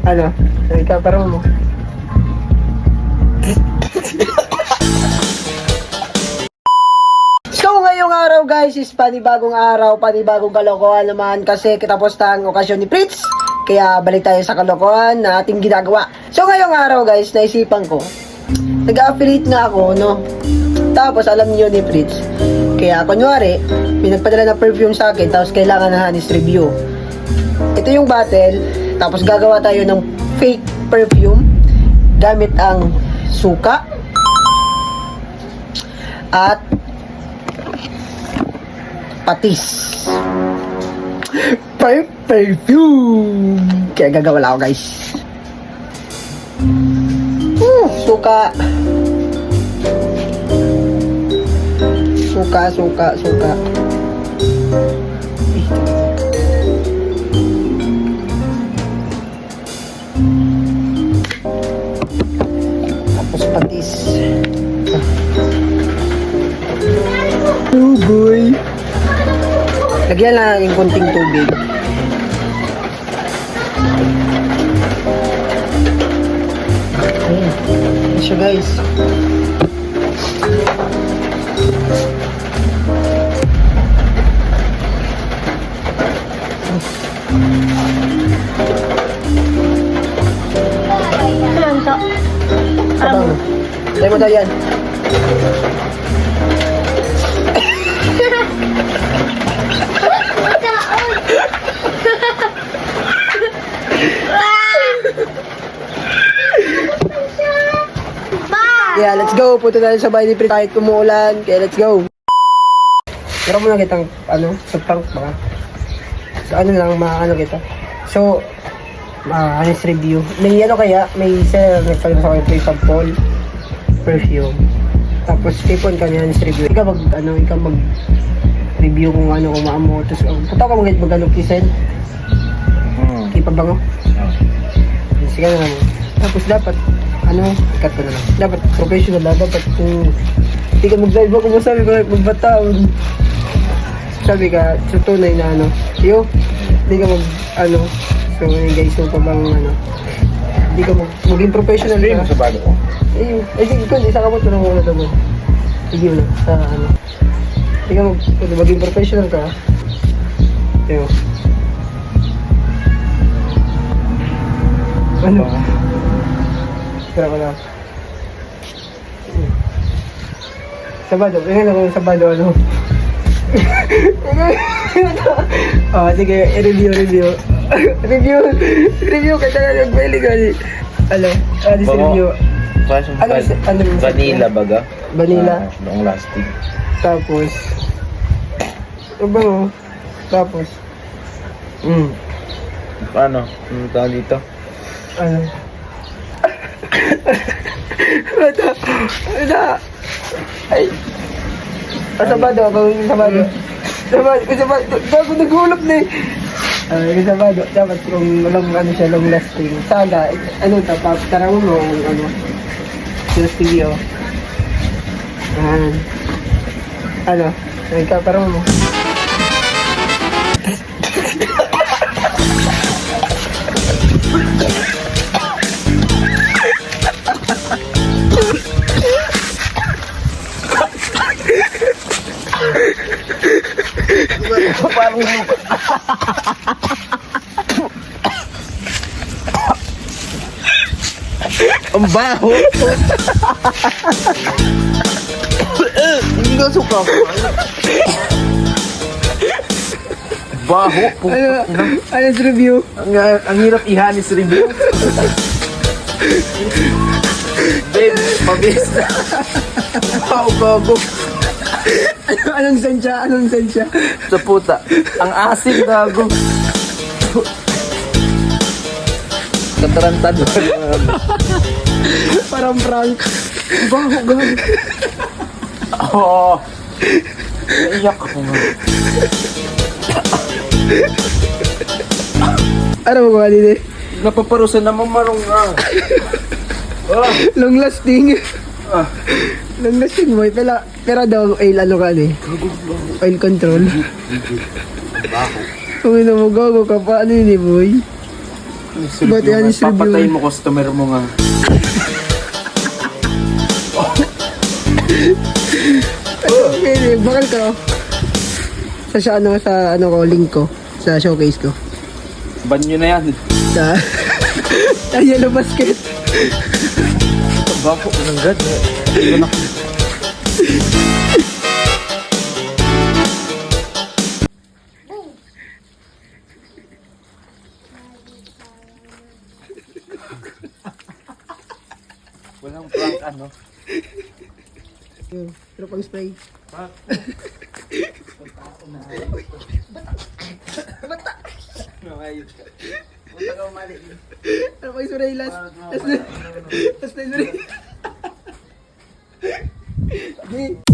Ano? Ikaw, parang mo. So ngayong araw guys is panibagong araw, panibagong kalokohan naman kasi kitapos na ang okasyon ni Fritz. Kaya balik tayo sa kalokohan na ating ginagawa. So ngayong araw guys, naisipan ko, nag-affiliate nga ako, no? Tapos alam niyo ni Fritz. Kaya kunwari, may nagpadala ng perfume sa akin, tapos kailangan na honest review. Ito yung battle, tapos gagawa tayo ng fake perfume gamit ang suka at patis. Perfume! Kaya gagawa ako guys. Suka. Suka. Tapos patis. Oh boy. Lagyan lang ng konting tubig. Ayan siya guys. Sabang. Tayo mo daw yan. Yeah, let's go. Punta tayo sa bahay ni Fritz kahit kumuulan. Kaya let's go. Pero muna kitang, sa prank baka. So, ano kita. So, honest review. May may seller nagpagod sa akin sample perfume. Tapos, tipon ka niya honest review. Ikaw mag review kung kung maamo. Tapos, punta ka mag kisen. Ipabango. Sige na naman. Tapos, dapat, ikat ko na lang. Dapat professional na. Dapat kung hindi ka mag-drive ako, masabi ko, magbataon. Sabi ka, sa tunay na hindi ka so guys, so pabang hindi ka maging professional ka. Sa bago ko. Sige, ikaw, isa ka mo ito na muna ito mo. Sige mo na, sa hindi ka maging professional ka. Ito. Tira ko lang. Sabado, tingnan ako yung sabado, sige, review. Review ka talaga nag-belly gani. This review. Vanilla baga? Vanilla. Long lasting. Tapos, tapos, Ano tawag dito? Wala. Ay. Sabado. Bago nagulog na Sabado. Dapat kung long lasting. Saga, tara mo lasting yun. Ikaw, tara mo. Parang ang baho. Hindi ka suka. Baho. Honest review. Ang hirap i-honest review. Babe, mabilis na. Wow, bago. Anong sensya? Sa puta. Ang asin, gago. Katarantado. Parang prank. Gago. Oo. Naiyak ako nga. Ano mo kuha din Napaparusan na mamarong nga. Long lasting. Long lasting mo. Pero daw, oil control. Baho. Kung ina mo gago ka pa, boy? Ba't yan is Papatay review? mo customer mo nga. Okay, bakal ka. Sa ano ko, link ko. Sa showcase ko. Banyo na yan. Sa yellow basket. Bako, anong gad? Hindi na. Walang prank ano. Pero pang spray. Ayos ka. Punta ka umali. Pero pang spray last. Last na spray. Di.